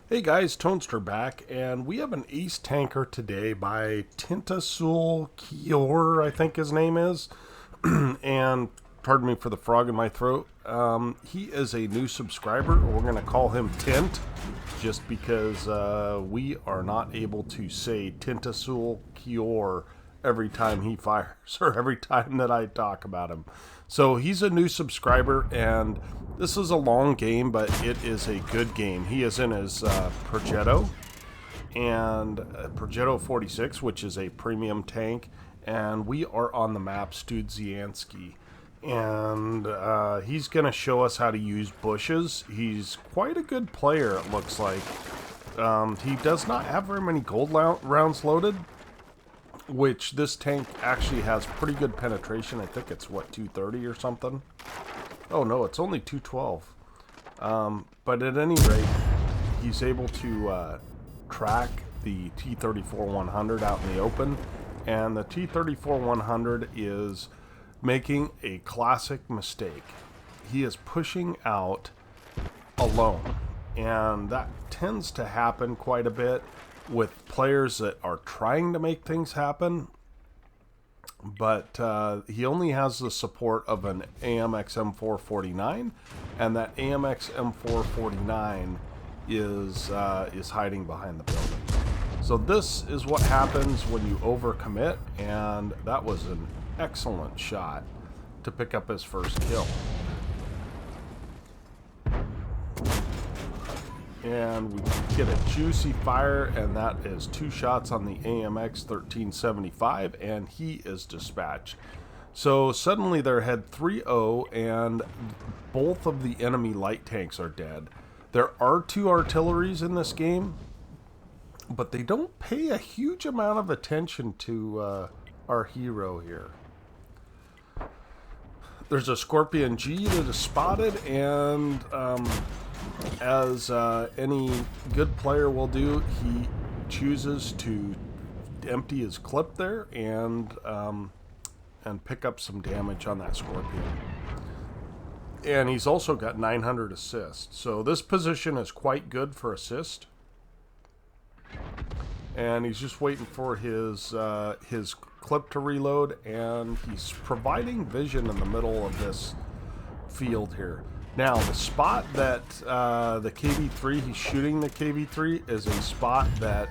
Hey guys, Tonester back, and we have an ace tanker today by Tintasul Chior, I think his name is. And pardon me for the frog in my throat. He is a new subscriber. We're going to call him Tint, just because we are not able to say Tintasul Chior every time he fires or every time that I talk about him. So he's a new subscriber, and this is a long game, but it is a good game. He is in his Progetto and Progetto 46, which is a premium tank, and we are on the map Studzianski. And he's going to show us how to use bushes. He's quite a good player, it looks like. He does not have very many gold rounds loaded, which this tank actually has pretty good penetration. I think it's, what, 230 or something? Oh, no, it's only 212. But at any rate, he's able to track the T-34-100 out in the open. And the T-34-100 is making a classic mistake. He is pushing out alone. And that tends to happen quite a bit with players that are trying to make things happen, but he only has the support of an AMX M449, and that AMX M449 is hiding behind the building. So this is what happens when you overcommit, and that was an excellent shot to pick up his first kill. And we get a juicy fire, and that is 2 shots on the AMX 1375, and he is dispatched. So suddenly they're ahead 3-0, and both of the enemy light tanks are dead. There are 2 artilleries in this game, but they don't pay a huge amount of attention to our hero here. There's a Scorpion G that is spotted, and as any good player will do, he chooses to empty his clip there and pick up some damage on that Scorpion. And he's also got 900 assists, so this position is quite good for assist. And he's just waiting for his clip to reload, and he's providing vision in the middle of this field here. Now, the spot that the KV-3, he's shooting the KV-3, is a spot that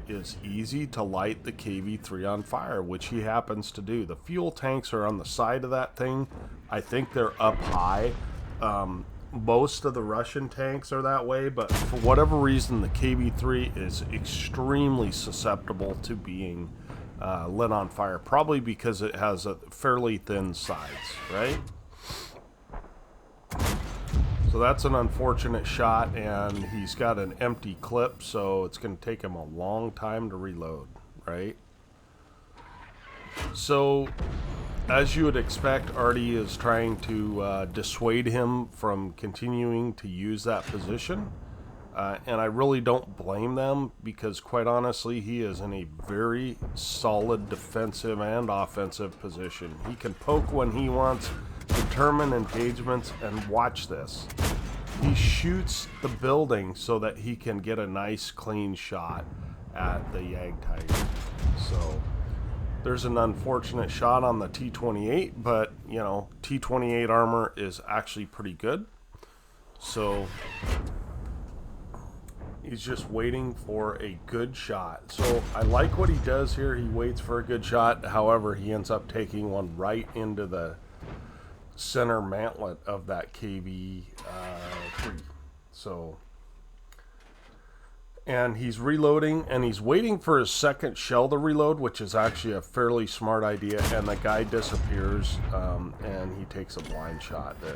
is easy to light the KV-3 on fire, which he happens to do. The fuel tanks are on the side of that thing. I think they're up high. Most of the Russian tanks are that way, but for whatever reason, the KV-3 is extremely susceptible to being lit on fire, probably because it has a fairly thin sides, right? So that's an unfortunate shot, and he's got an empty clip, so it's going to take him a long time to reload, right? So, as you would expect, Artie is trying to dissuade him from continuing to use that position. And I really don't blame them, because quite honestly, he is in a very solid defensive and offensive position. He can poke when he wants, determine engagements, and watch this. He shoots the building so that he can get a nice clean shot at the Yag Tiger. So there's an unfortunate shot on the T-28, but you know, T-28 armor is actually pretty good. So he's just waiting for a good shot. So I like what he does here. He waits for a good shot. However, he ends up taking one right into the center mantlet of that KV-3. So, and he's reloading, and he's waiting for his second shell to reload, which is actually a fairly smart idea. And the guy disappears, and he takes a blind shot there.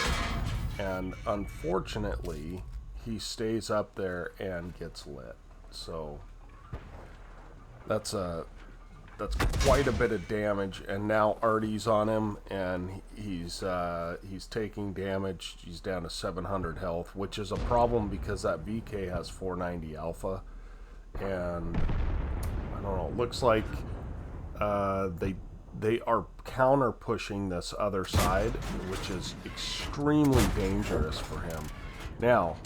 And unfortunately, he stays up there and gets lit. So that's quite a bit of damage, and now Artie's on him, and he's taking damage. He's down to 700 health, which is a problem because that VK has 490 alpha, and I don't know. It looks like they are counter pushing this other side, which is extremely dangerous for him. Now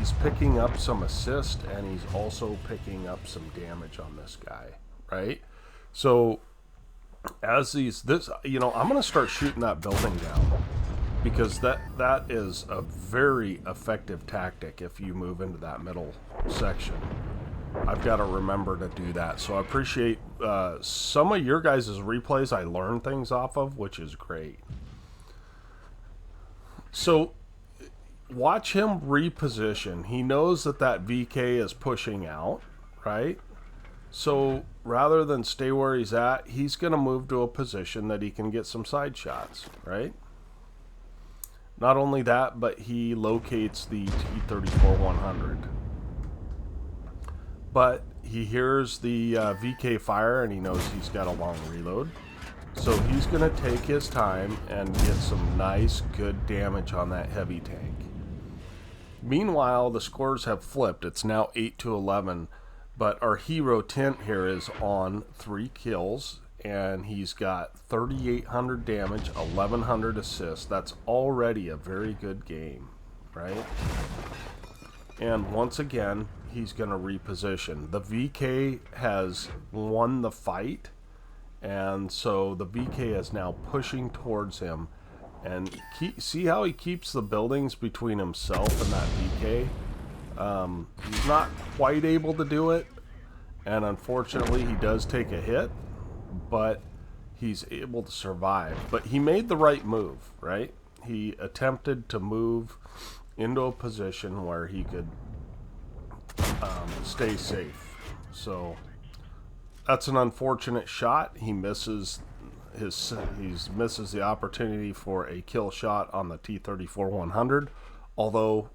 he's picking up some assist, and he's also picking up some damage on this guy, right? So as I'm going to start shooting that building down, because that is a very effective tactic if you move into that middle section. I've got to remember to do that. So I appreciate some of your guys' replays. I learn things off of, which is great. So watch him reposition. He knows that VK is pushing out, right? So rather than stay where he's at, he's going to move to a position that he can get some side shots, right? Not only that, but he locates the T-34-100. But he hears the VK fire, and he knows he's got a long reload. So he's going to take his time and get some nice, good damage on that heavy tank. Meanwhile, the scores have flipped. It's now 8-11. But our hero Tint here is on 3 kills, and he's got 3,800 damage, 1,100 assists. That's already a very good game, right? And once again, he's going to reposition. The VK has won the fight, and so the VK is now pushing towards him. And see how he keeps the buildings between himself and that VK? He's not quite able to do it, and unfortunately he does take a hit, but he's able to survive. But he made the right move, right? He attempted to move into a position where he could stay safe. So that's an unfortunate shot. He misses the opportunity for a kill shot on the T-34-100, although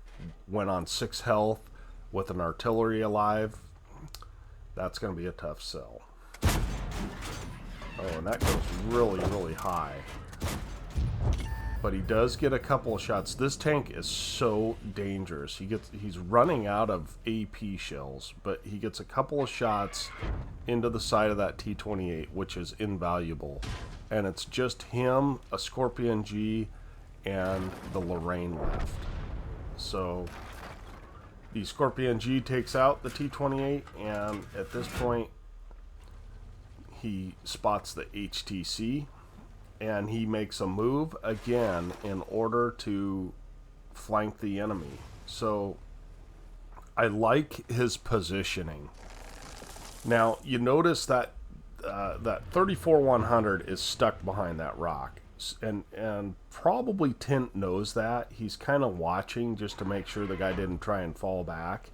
went on 6 health with an artillery alive. That's going to be a tough sell. Oh, and that goes really, really high. But he does get a couple of shots. This tank is so dangerous. He's running out of AP shells, but he gets a couple of shots into the side of that T-28, which is invaluable. And it's just him, a Scorpion G, and the Lorraine left. So the Scorpion G takes out the T-28, and at this point he spots the HTC, and he makes a move again in order to flank the enemy. So I like his positioning. Now you notice that that 34-100 is stuck behind that rock, and probably Tint knows that. He's kind of watching just to make sure the guy didn't try and fall back,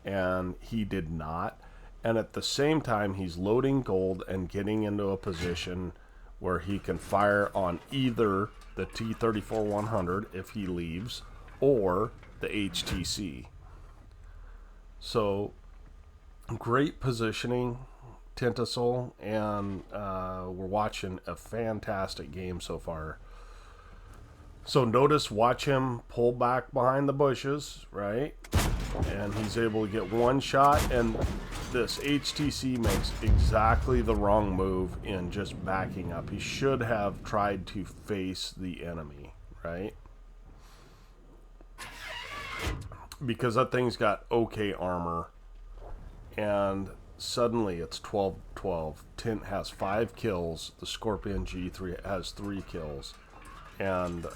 and he did not. And at the same time, he's loading gold and getting into a position where he can fire on either the T-34-100 if he leaves, or the HTC. So great positioning, Tintasul, and we're watching a fantastic game so far. So watch him pull back behind the bushes, right? And he's able to get one shot, and this HTC makes exactly the wrong move in just backing up. He should have tried to face the enemy, right? Because that thing's got okay armor, and suddenly it's 12-12. Tint has 5 kills. The Scorpion G3 has 3 kills, and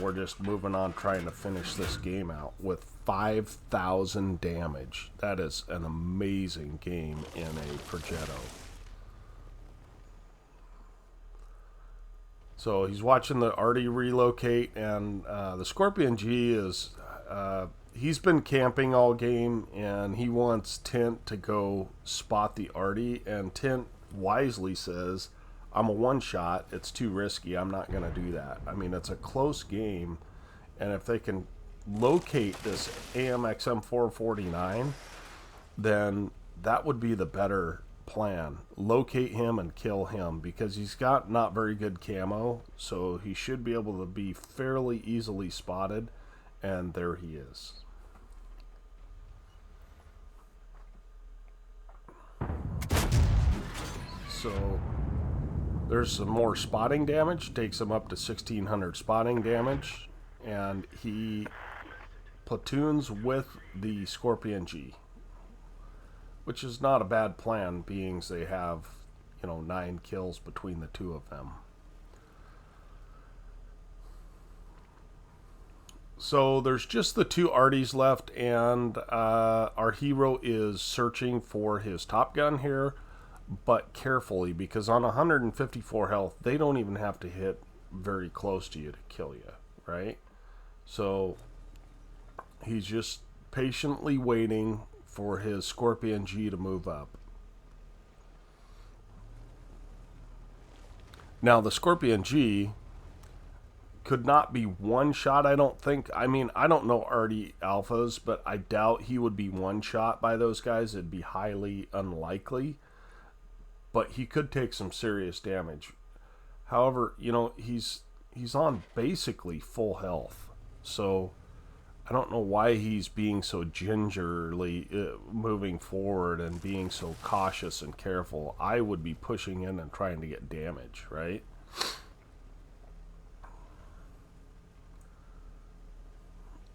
we're just moving on trying to finish this game out with 5,000 damage. That is an amazing game in a Progetto. So he's watching the Artie relocate, and the Scorpion G is he's been camping all game, and he wants Tint to go spot the Artie, and Tint wisely says, I'm a one-shot, it's too risky, I'm not going to do that. I mean, it's a close game, and if they can locate this AMX M449, then that would be the better plan. Locate him and kill him, because he's got not very good camo, so he should be able to be fairly easily spotted, and there he is. So there's some more spotting damage, takes him up to 1,600 spotting damage, and he platoons with the Scorpion G, which is not a bad plan, being they have, 9 kills between the two of them. So there's just the 2 arties left, and our hero is searching for his Top Gun here, but carefully, because on 154 health, they don't even have to hit very close to you to kill you, right? So he's just patiently waiting for his Scorpion G to move up. Now, the Scorpion G could not be one shot, I don't think. I mean, I don't know arty alphas, but I doubt he would be one shot by those guys. It'd be highly unlikely. But he could take some serious damage. However, he's on basically full health. So I don't know why he's being so gingerly moving forward and being so cautious and careful. I would be pushing in and trying to get damage, right?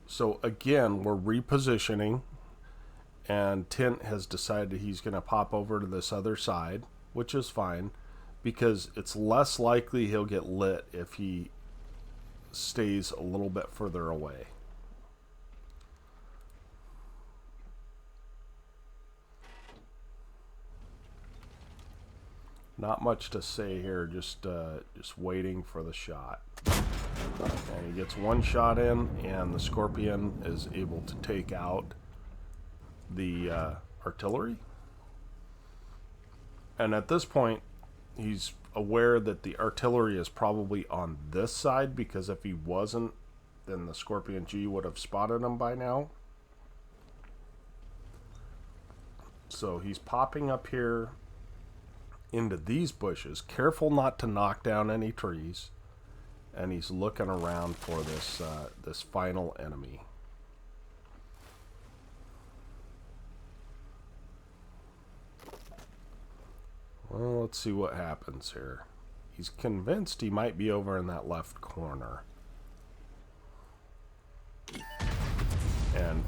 So again, we're repositioning, and Tint has decided he's going to pop over to this other side, which is fine, because it's less likely he'll get lit if he stays a little bit further away. Not much to say here, just waiting for the shot. And he gets one shot in, and the Scorpion is able to take out the artillery. And at this point, he's aware that the artillery is probably on this side, because if he wasn't, then the Scorpion G would have spotted him by now. So he's popping up here into these bushes, careful not to knock down any trees, and he's looking around for this final enemy. Well, let's see what happens here. He's convinced he might be over in that left corner. And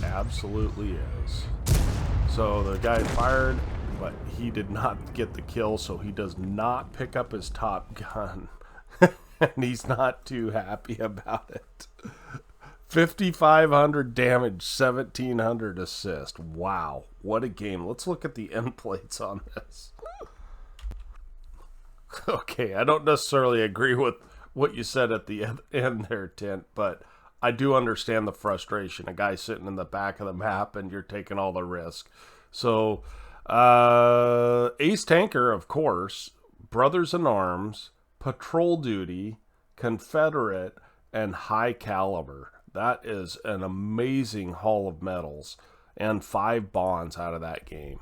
absolutely is. So the guy fired, but he did not get the kill, so he does not pick up his Top Gun. And he's not too happy about it. 5,500 damage, 1,700 assist. Wow, what a game. Let's look at the end plates on this. Okay, I don't necessarily agree with what you said at the end there, Tint, but I do understand the frustration. A guy sitting in the back of the map and you're taking all the risk. So, Ace Tanker, of course, Brothers in Arms, Patrol Duty, Confederate, and High Caliber. That is an amazing haul of medals and 5 bonds out of that game.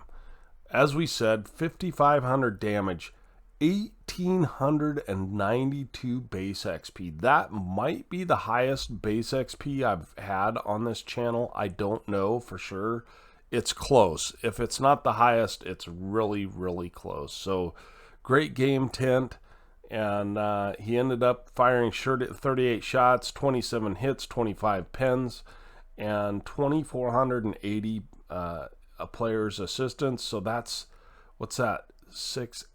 As we said, 5,500 damage, 1,892 base XP. That might be the highest base XP I've had on this channel. I don't know for sure. It's close. If it's not the highest, it's really, really close. So, great game, Tint. And he ended up firing 38 shots, 27 hits, 25 pens, and 2,480 players' assistance. So that's, what's that?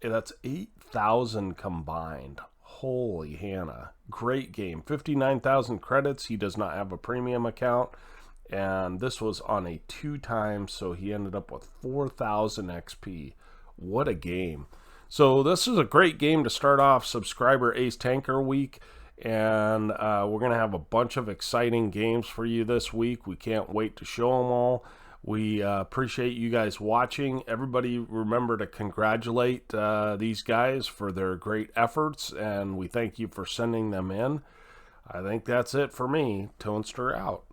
That's 8,000 combined. Holy Hannah. Great game. 59,000 credits. He does not have a premium account. And this was on a 2 times, so he ended up with 4,000 XP. What a game. So this is a great game to start off Subscriber Ace Tanker Week, and we're going to have a bunch of exciting games for you this week. We can't wait to show them all. We appreciate you guys watching. Everybody remember to congratulate these guys for their great efforts, and we thank you for sending them in. I think that's it for me. Toonster out.